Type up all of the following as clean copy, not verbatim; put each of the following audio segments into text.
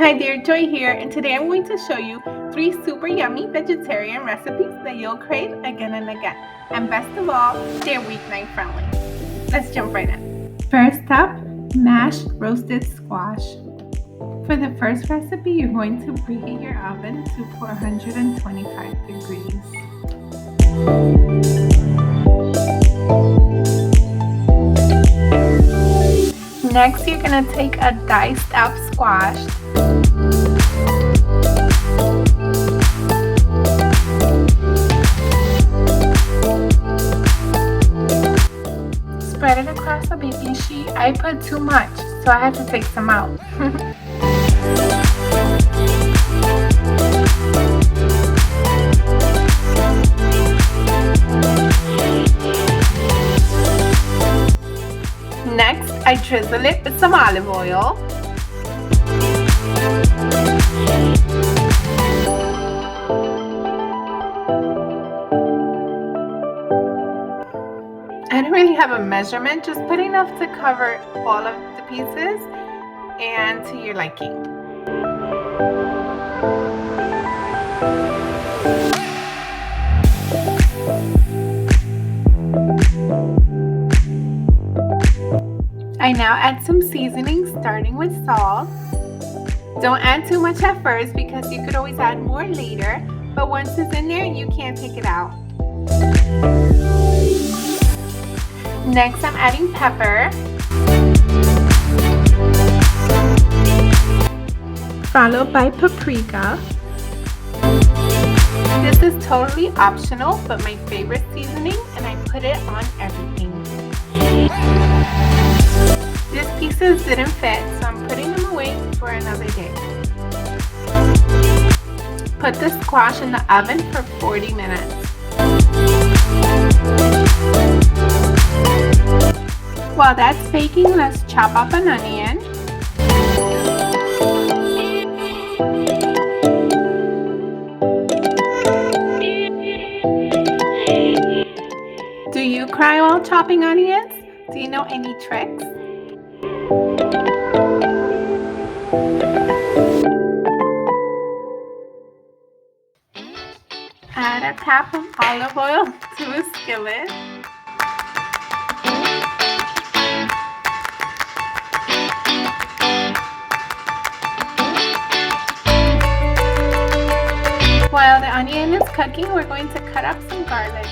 Hi there, Joy here, and today I'm going to show you 3 super yummy vegetarian recipes that you'll crave again and again. And best of all, they're weeknight friendly. Let's jump right in. First up, mashed roasted squash. For the first recipe, you're going to preheat your oven to 425 degrees. Next, you're going to take a diced up squash. Spread it across a baking sheet. I put too much, so I had to take some out. Next, I drizzle it with some olive oil. I don't really have a measurement, just put enough to cover all of the pieces and to your liking. I now add some seasoning, starting with salt. Don't add too much at first because you could always add more later, but once it's in there, you can't take it out. Next, I'm adding pepper, followed by paprika. This is totally optional, but my favorite seasoning, and I put it on everything. These pieces didn't fit, so I'm putting them away for another day. Put the squash in the oven for 40 minutes. While that's baking, let's chop up an onion. Do you cry while chopping onions? Do you know any tricks? Add a tap of olive oil to a skillet. While the onion is cooking, we're going to cut up some garlic.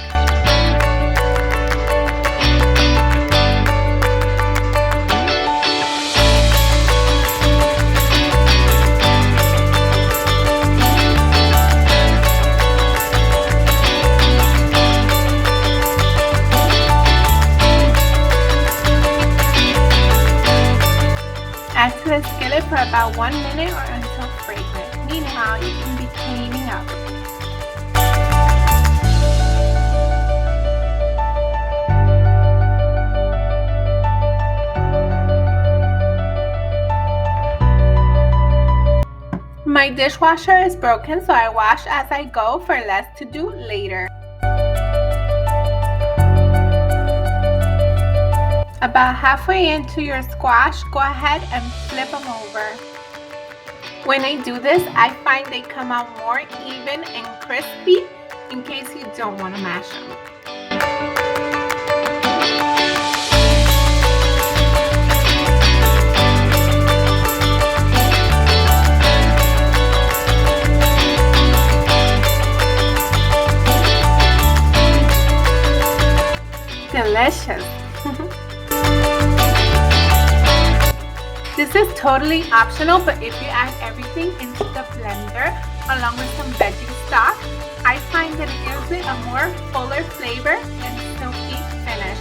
Add to the skillet for about 1 minute or until fragrant. Meanwhile, you can be cleaning up. My dishwasher is broken, so I wash as I go for less to do later. About halfway into your squash, go ahead and flip them over. When I do this, I find they come out more even and crispy in case you don't want to mash them. Delicious. This is totally optional, but if you add everything into the blender along with some veggie stock, I find that it gives it a more fuller flavor and silky finish.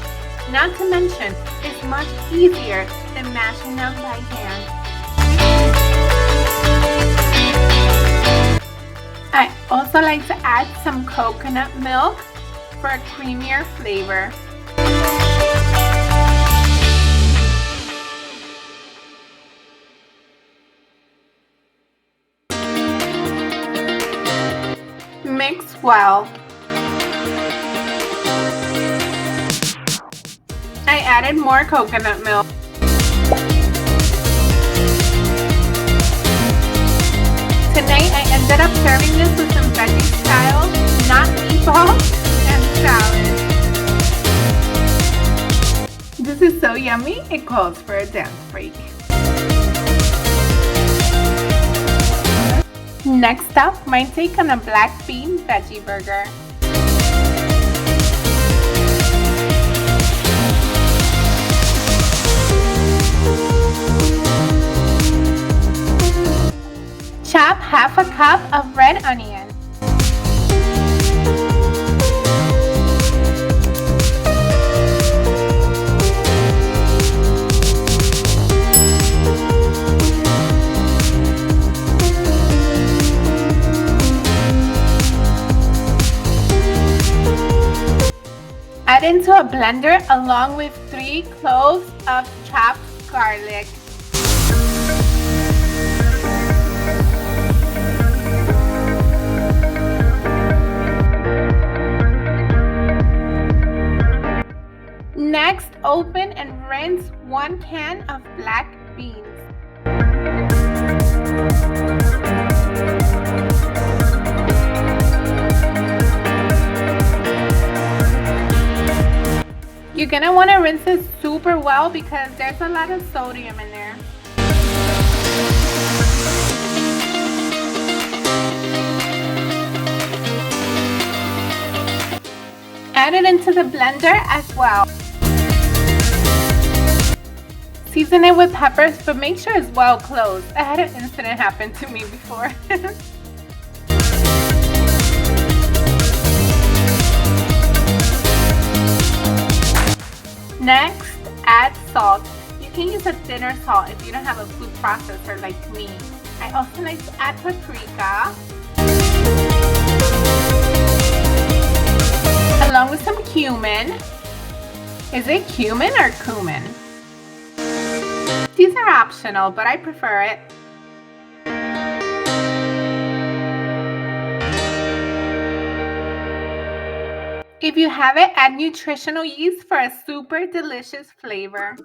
Not to mention, it's much easier than mashing them by hand. I also like to add some coconut milk for a creamier flavor. Mix well. I added more coconut milk. ended up serving this with some veggie style, not meatballs, and salad. This is so yummy, it calls for a dance break. Next up, my take on a black bean veggie burger. Chop half a cup of red onion. Add into a blender along with 3 cloves of chopped garlic. Next, open and rinse 1 can of black beans. You're gonna want to rinse it super well because there's a lot of sodium in there. Add it into the blender as well. Season it with peppers, but make sure it's well closed. I had an incident happen to me before. Next, add salt. You can use a thinner salt if you don't have a food processor like me. I also like to add paprika, along with some cumin. Is it cumin or cumin? These are optional, but I prefer it. If you have it, add nutritional yeast for a super delicious flavor.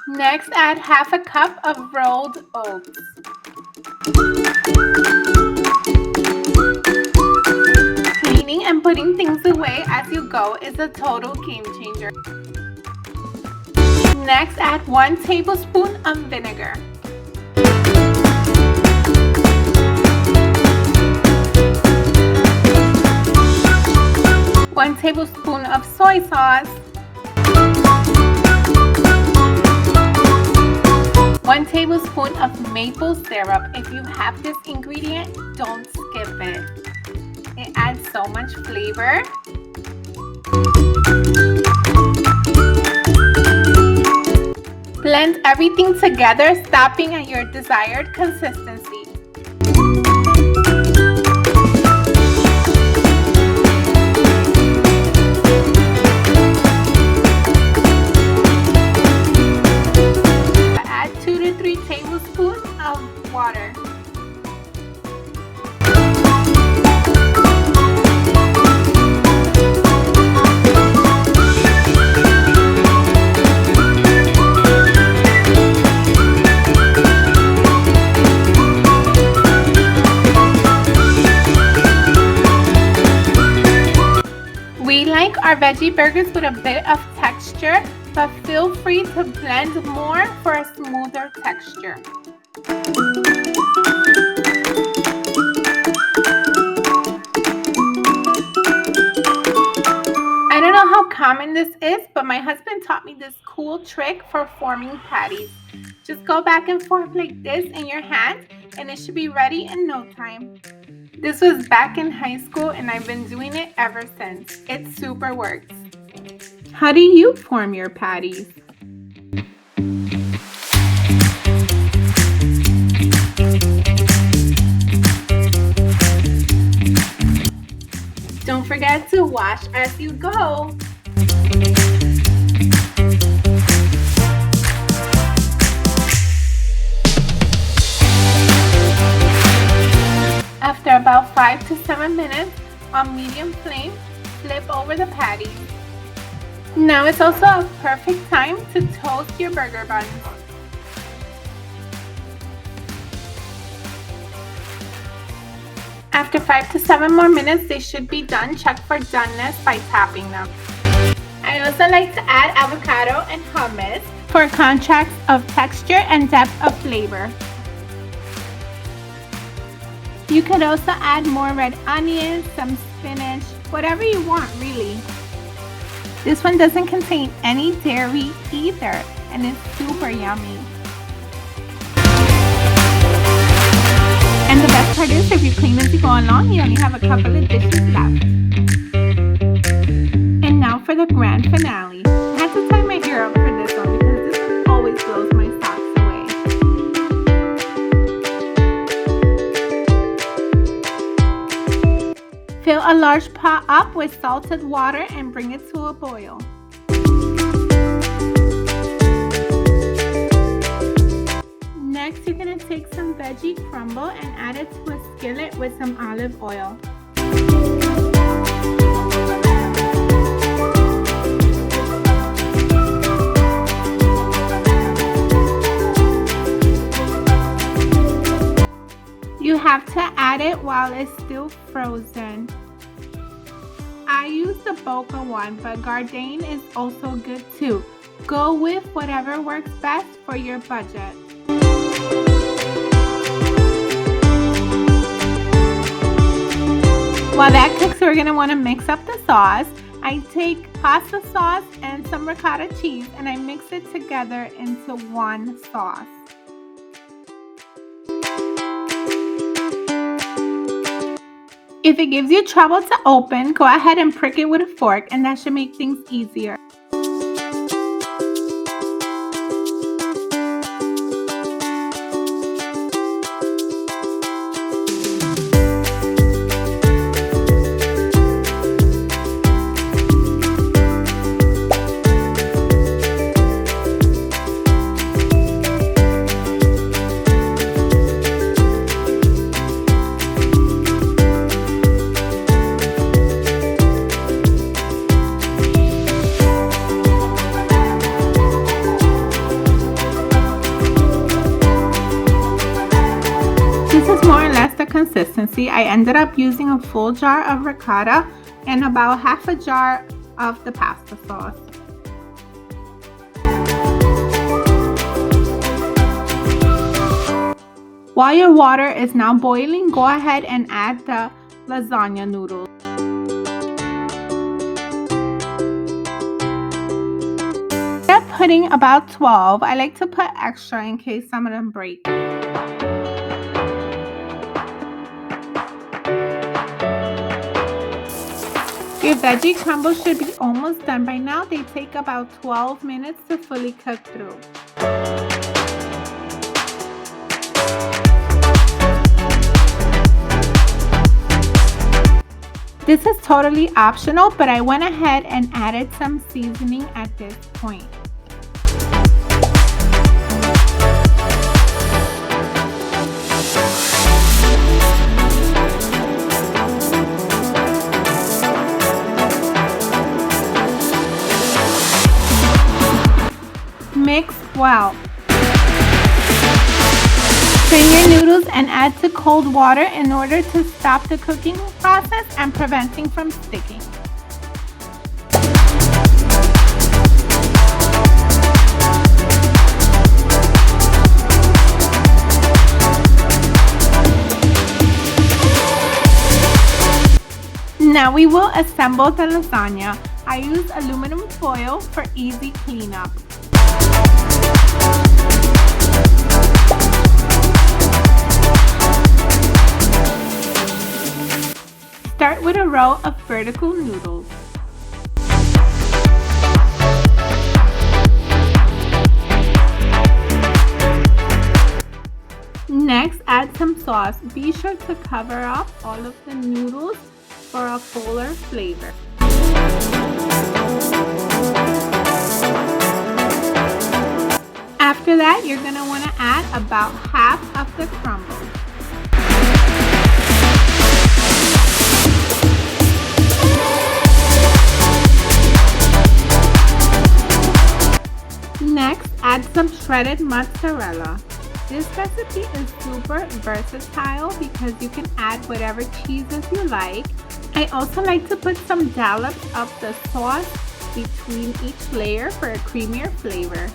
Next, add half a cup of rolled oats. Cleaning and putting things away as you go is a total game changer. Next, add 1 tablespoon of vinegar. 1 tablespoon of soy sauce, 1 tablespoon of maple syrup. If you have this ingredient, don't skip it. It adds so much flavor. Blend everything together, stopping at your desired consistency. Add 2 to 3 tablespoons of water. We like our veggie burgers with a bit of texture, but feel free to blend more for a smoother texture. I don't know how common this is, but my husband taught me this cool trick for forming patties. Just go back and forth like this in your hand, and it should be ready in no time. This was back in high school, and I've been doing it ever since. It super works. How do you form your patties? Don't forget to wash as you go. After about 5 to 7 minutes on medium flame, flip over the patty. Now it's also a perfect time to toast your burger buns. After 5 to 7 more minutes, they should be done. Check for doneness by tapping them. I also like to add avocado and hummus for contrast of texture and depth of flavor. You could also add more red onions, some spinach, whatever you want really. This one doesn't contain any dairy either, and it's super yummy. And the best part is, if you clean as you go along, you only have a couple of dishes left. And now for the grand finale. I had to tie my hair up for this one because this one always blows my socks away. Fill a large pot up with salted water and bring it to a boil. Next, you're going to take some veggie crumble and add it to a skillet with some olive oil. You have to add it while it's still frozen. I use the Boca one, but Gardein is also good too. Go with whatever works best for your budget. While that cooks, we're going to want to mix up the sauce. I take pasta sauce and some ricotta cheese and I mix it together into one sauce. If it gives you trouble to open, go ahead and prick it with a fork and that should make things easier. This is more or less the consistency. I ended up using a full jar of ricotta and about half a jar of the pasta sauce. While your water is now boiling, go ahead and add the lasagna noodles. Instead of putting about 12, I like to put extra in case some of them break. Your veggie crumble should be almost done by now. They take about 12 minutes to fully cook through. This is totally optional, but I went ahead and added some seasoning at this point. Mix well. Strain your noodles and add to cold water in order to stop the cooking process and preventing from sticking. Now we will assemble the lasagna. I use aluminum foil for easy cleanup. Start with a row of vertical noodles. Next, add some sauce. Be sure to cover up all of the noodles for a fuller flavor. After that, you're going to want to add about half of the crumble. Next, add some shredded mozzarella. This recipe is super versatile because you can add whatever cheeses you like. I also like to put some dollops of the sauce between each layer for a creamier flavor.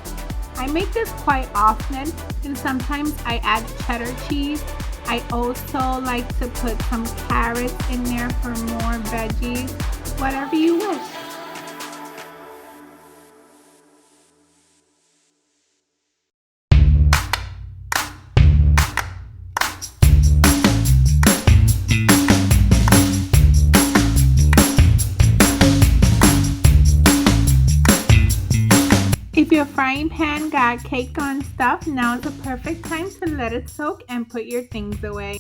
I make this quite often, and sometimes I add cheddar cheese. I also like to put some carrots in there for more veggies, whatever you wish. If your frying pan got cake on stuff, now is the perfect time to let it soak and put your things away.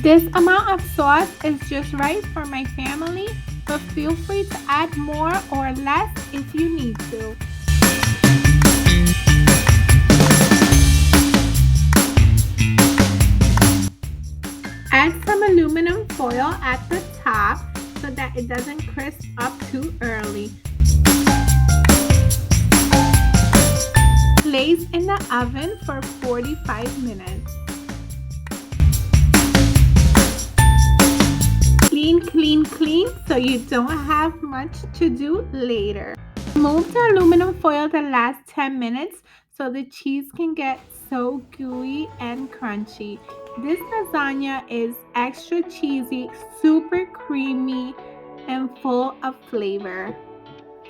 This amount of sauce is just right for my family, but feel free to add more or less if you need to. Add some aluminum foil at the top so that it doesn't crisp up too early. Place in the oven for 45 minutes. Clean so you don't have much to do later. Remove the aluminum foil the last 10 minutes so the cheese can get so gooey and crunchy. This lasagna is extra cheesy, super creamy, and full of flavor.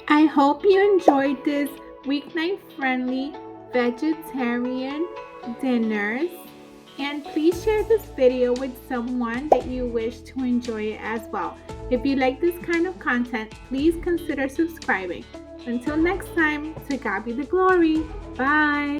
I hope you enjoyed this weeknight friendly vegetarian dinners. And please share this video with someone that you wish to enjoy it as well. If you like this kind of content, please consider subscribing. Until next time, to God be the glory. Bye.